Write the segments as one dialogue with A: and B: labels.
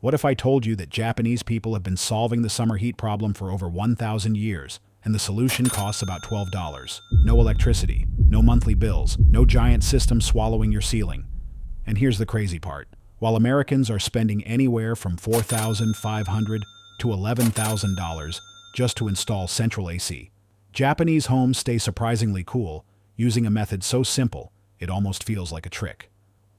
A: What if I told you that Japanese people have been solving the summer heat problem for over 1,000 years, and the solution costs about $12? No electricity, no monthly bills, no giant system swallowing your ceiling. And here's the crazy part. While Americans are spending anywhere from $4,500 to $11,000 just to install central AC, Japanese homes stay surprisingly cool using a method so simple it almost feels like a trick.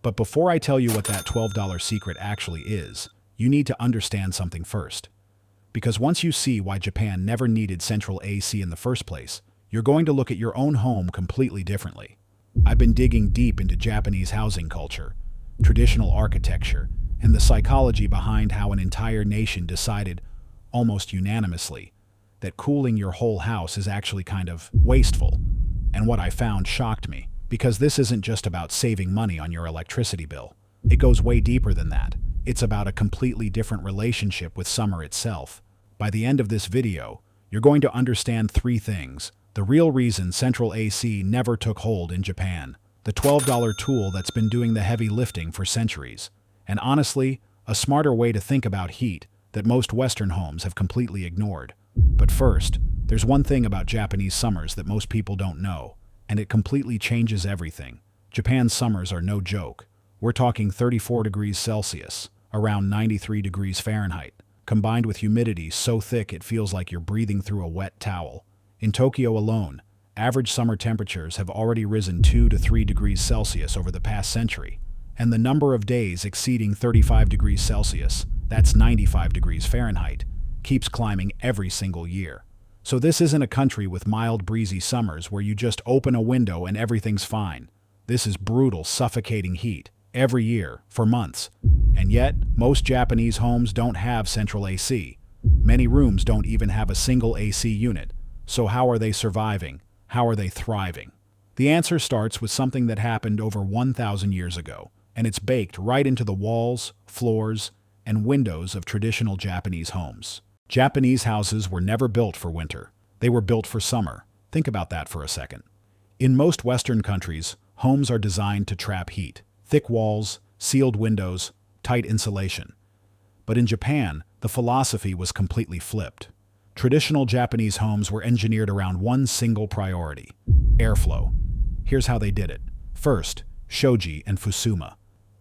A: But before I tell you what that $12 secret actually is, you need to understand something first. Because once you see why Japan never needed central AC in the first place, you're going to look at your own home completely differently. I've been digging deep into Japanese housing culture, traditional architecture, and the psychology behind how an entire nation decided, almost unanimously, that cooling your whole house is actually kind of wasteful. And what I found shocked me, because this isn't just about saving money on your electricity bill. It goes way deeper than that. It's about a completely different relationship with summer itself. By the end of this video, you're going to understand three things. The real reason central AC never took hold in Japan, the $12 tool that's been doing the heavy lifting for centuries, and honestly, a smarter way to think about heat that most Western homes have completely ignored. But first, there's one thing about Japanese summers that most people don't know, and it completely changes everything. Japan's summers are no joke. We're talking 34 degrees Celsius, around 93 degrees Fahrenheit, combined with humidity so thick it feels like you're breathing through a wet towel. In Tokyo alone, average summer temperatures have already risen 2 to 3 degrees Celsius over the past century, and the number of days exceeding 35 degrees Celsius, that's 95 degrees Fahrenheit, keeps climbing every single year. So this isn't a country with mild breezy summers where you just open a window and everything's fine. This is brutal, suffocating heat, every year, for months. And yet, most Japanese homes don't have central AC. Many rooms don't even have a single AC unit. So how are they surviving? How are they thriving? The answer starts with something that happened over 1,000 years ago, and it's baked right into the walls, floors, and windows of traditional Japanese homes. Japanese houses were never built for winter. They were built for summer. Think about that for a second. In most Western countries, homes are designed to trap heat. Thick walls, sealed windows, tight insulation. But in Japan, the philosophy was completely flipped. Traditional Japanese homes were engineered around one single priority: airflow. Here's how they did it. First, shoji and fusuma.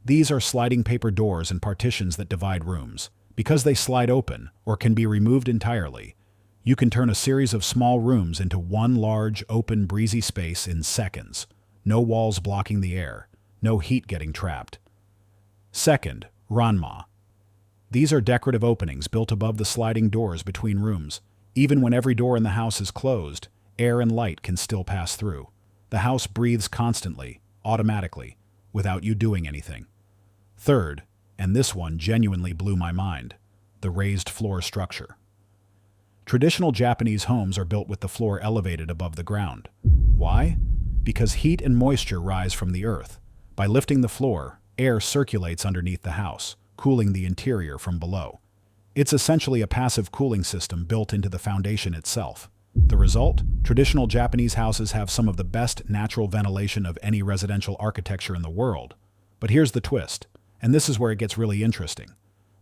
A: These are sliding paper doors and partitions that divide rooms. Because they slide open, or can be removed entirely, you can turn a series of small rooms into one large, open, breezy space in seconds. No walls blocking the air. No heat getting trapped. Second, ranma. These are decorative openings built above the sliding doors between rooms. Even when every door in the house is closed, air and light can still pass through. The house breathes constantly, automatically, without you doing anything. Third, and this one genuinely blew my mind, the raised floor structure. Traditional Japanese homes are built with the floor elevated above the ground. Why? Because heat and moisture rise from the earth. By lifting the floor, air circulates underneath the house, cooling the interior from below. It's essentially a passive cooling system built into the foundation itself. The result? Traditional Japanese houses have some of the best natural ventilation of any residential architecture in the world. But here's the twist, and this is where it gets really interesting.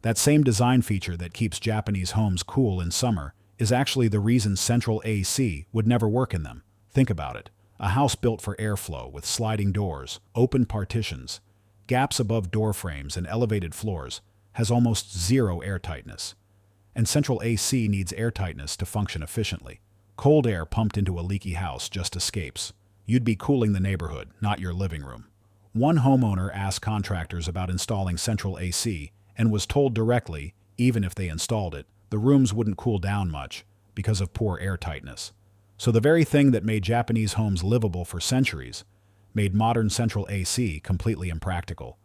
A: That same design feature that keeps Japanese homes cool in summer is actually the reason central AC would never work in them. Think about it. A house built for airflow with sliding doors, open partitions, gaps above door frames, and elevated floors has almost zero airtightness. And central AC needs airtightness to function efficiently. Cold air pumped into a leaky house just escapes. You'd be cooling the neighborhood, not your living room. One homeowner asked contractors about installing central AC and was told directly, even if they installed it, the rooms wouldn't cool down much because of poor airtightness. So the very thing that made Japanese homes livable for centuries made modern central AC completely impractical.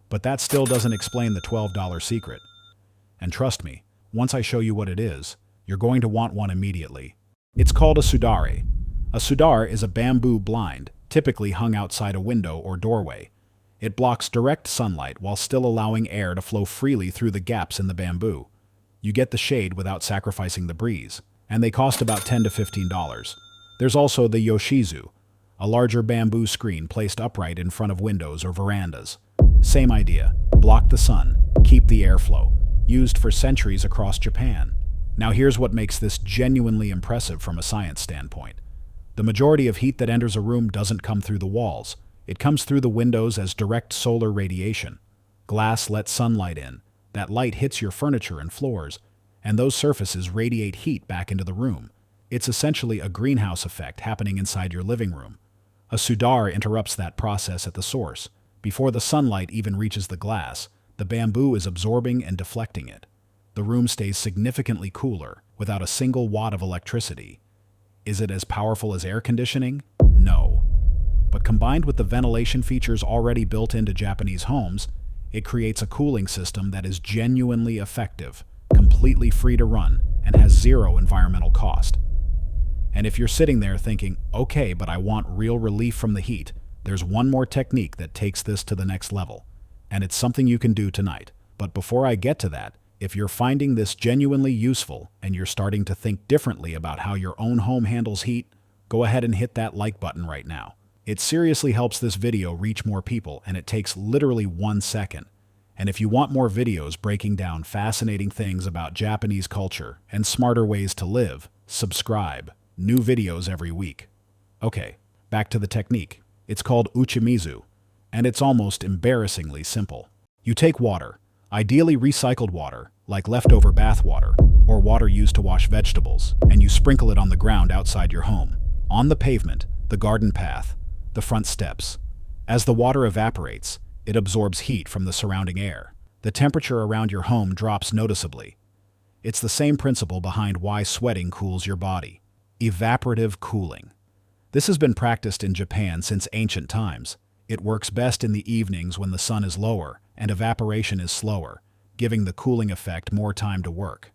A: But that still doesn't explain the $12 secret. And trust me, once I show you what it is, you're going to want one immediately. It's called a sudare. A sudare is a bamboo blind, typically hung outside a window or doorway. It blocks direct sunlight while still allowing air to flow freely through the gaps in the bamboo. You get the shade without sacrificing the breeze, and they cost about $10 to $15. There's also the yoshizu, a larger bamboo screen placed upright in front of windows or verandas. Same idea. Block the sun, keep the airflow. used for centuries across Japan. Now here's what makes this genuinely impressive from a science standpoint. The majority of heat that enters a room doesn't come through the walls. It comes through the windows as direct solar radiation. Glass lets sunlight in. That light hits your furniture and floors, and those surfaces radiate heat back into the room. It's essentially a greenhouse effect happening inside your living room. A sudar interrupts that process at the source. Before the sunlight even reaches the glass, the bamboo is absorbing and deflecting it. The room stays significantly cooler without a single watt of electricity. Is it as powerful as air conditioning? No. But combined with the ventilation features already built into Japanese homes, it creates a cooling system that is genuinely effective, completely free to run, and has zero environmental cost. And if you're sitting there thinking, okay, but I want real relief from the heat, there's one more technique that takes this to the next level. And it's something you can do tonight. But before I get to that, if you're finding this genuinely useful and you're starting to think differently about how your own home handles heat, go ahead and hit that like button right now. It seriously helps this video reach more people, and it takes literally 1 second. And if you want more videos breaking down fascinating things about Japanese culture and smarter ways to live, subscribe. New videos every week. Okay, back to the technique. It's called uchimizu, and it's almost embarrassingly simple. You take water, ideally recycled water, like leftover bath water, or water used to wash vegetables, and you sprinkle it on the ground outside your home, on the pavement, the garden path, the front steps. As the water evaporates, it absorbs heat from the surrounding air. The temperature around your home drops noticeably. It's the same principle behind why sweating cools your body. Evaporative cooling. This has been practiced in Japan since ancient times. It works best in the evenings when the sun is lower and evaporation is slower, giving the cooling effect more time to work.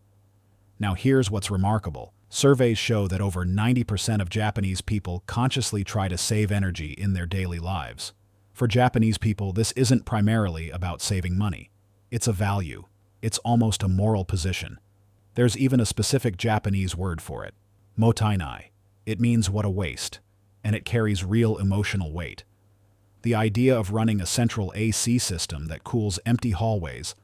A: Now here's what's remarkable. Surveys show that over 90% of Japanese people consciously try to save energy in their daily lives. For Japanese people, this isn't primarily about saving money. It's a value. It's almost a moral position. There's even a specific Japanese word for it. Mottainai. It means what a waste, and it carries real emotional weight. The idea of running a central AC system that cools empty hallways,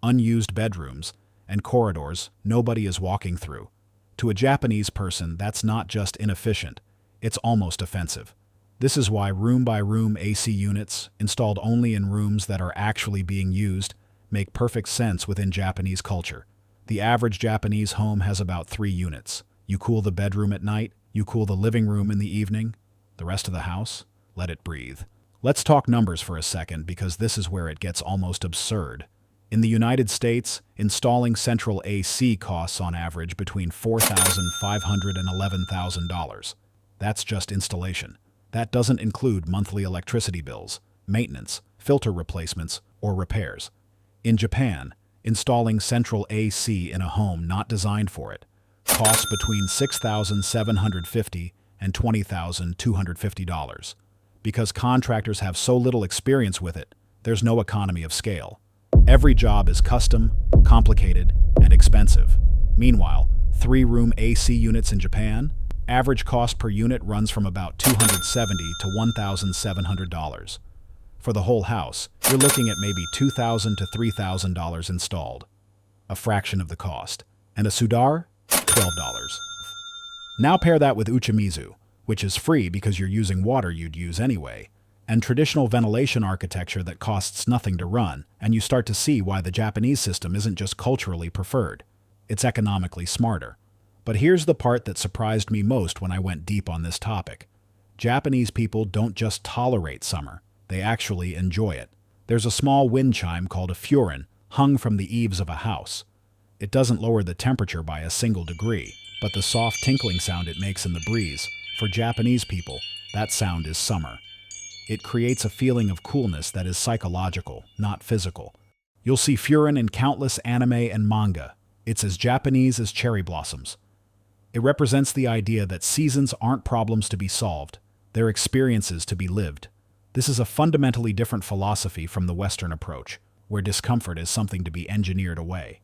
A: unused bedrooms, and corridors nobody is walking through. To a Japanese person, that's not just inefficient, it's almost offensive. This is why room-by-room AC units, installed only in rooms that are actually being used, make perfect sense within Japanese culture. The average Japanese home has about 3 units. You cool the bedroom at night, you cool the living room in the evening, the rest of the house, let it breathe. Let's talk numbers for a second, because this is where it gets almost absurd. In the United States, installing central AC costs on average between $4,500 and $11,000. That's just installation. That doesn't include monthly electricity bills, maintenance, filter replacements, or repairs. In Japan, installing central AC in a home not designed for it costs between $6,750 and $20,250. Because contractors have so little experience with it, there's no economy of scale. Every job is custom, complicated, and expensive. Meanwhile, 3-room AC units in Japan, average cost per unit runs from about $270 to $1,700. For the whole house, you're looking at maybe $2,000 to $3,000 installed. A fraction of the cost. And a sudar? $12. Now pair that with uchimizu, which is free because you're using water you'd use anyway, and traditional ventilation architecture that costs nothing to run, and you start to see why the Japanese system isn't just culturally preferred. It's economically smarter. But here's the part that surprised me most when I went deep on this topic. Japanese people don't just tolerate summer, they actually enjoy it. There's a small wind chime called a furin hung from the eaves of a house. It doesn't lower the temperature by a single degree, but the soft tinkling sound it makes in the breeze, for Japanese people, that sound is summer. It creates a feeling of coolness that is psychological, not physical. You'll see furin in countless anime and manga. It's as Japanese as cherry blossoms. It represents the idea that seasons aren't problems to be solved, they're experiences to be lived. This is a fundamentally different philosophy from the Western approach, where discomfort is something to be engineered away.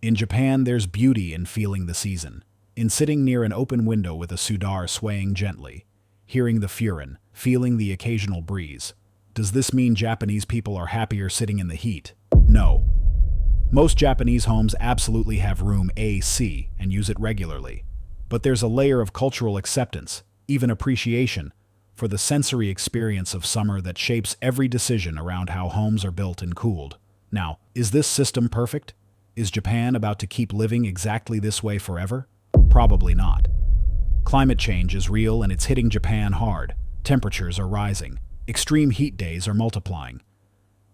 A: In Japan, there's beauty in feeling the season, in sitting near an open window with a sudar swaying gently, hearing the furin, feeling the occasional breeze. Does this mean Japanese people are happier sitting in the heat? No. Most Japanese homes absolutely have room AC and use it regularly. But there's a layer of cultural acceptance, even appreciation, for the sensory experience of summer that shapes every decision around how homes are built and cooled. Now, is this system perfect? Is Japan about to keep living exactly this way forever? Probably not. Climate change is real and it's hitting Japan hard. Temperatures are rising. Extreme heat days are multiplying.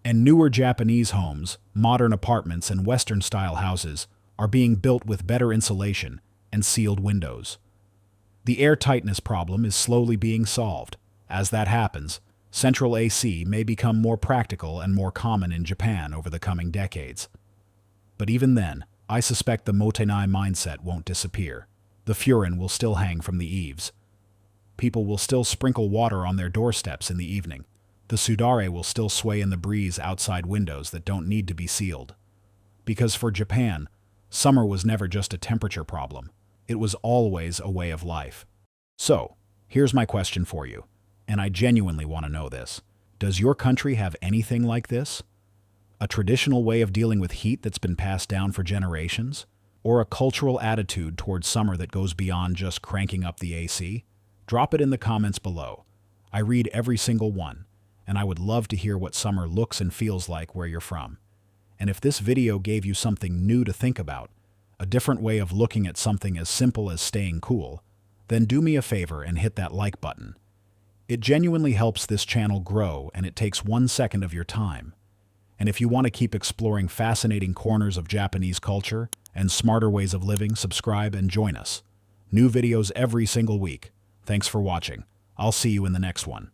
A: And newer Japanese homes, modern apartments and Western-style houses are being built with better insulation and sealed windows. The air tightness problem is slowly being solved. As that happens, central AC may become more practical and more common in Japan over the coming decades. But even then, I suspect the Motenai mindset won't disappear. The furin will still hang from the eaves. People will still sprinkle water on their doorsteps in the evening. The sudare will still sway in the breeze outside windows that don't need to be sealed. Because for Japan, summer was never just a temperature problem. It was always a way of life. So, here's my question for you, and I genuinely want to know this. Does your country have anything like this? A traditional way of dealing with heat that's been passed down for generations? Or a cultural attitude towards summer that goes beyond just cranking up the AC? Drop it in the comments below. I read every single one, and I would love to hear what summer looks and feels like where you're from. And if this video gave you something new to think about, a different way of looking at something as simple as staying cool, then do me a favor and hit that like button. It genuinely helps this channel grow and it takes 1 second of your time. And if you want to keep exploring fascinating corners of Japanese culture and smarter ways of living, subscribe and join us. New videos every single week. Thanks for watching. I'll see you in the next one.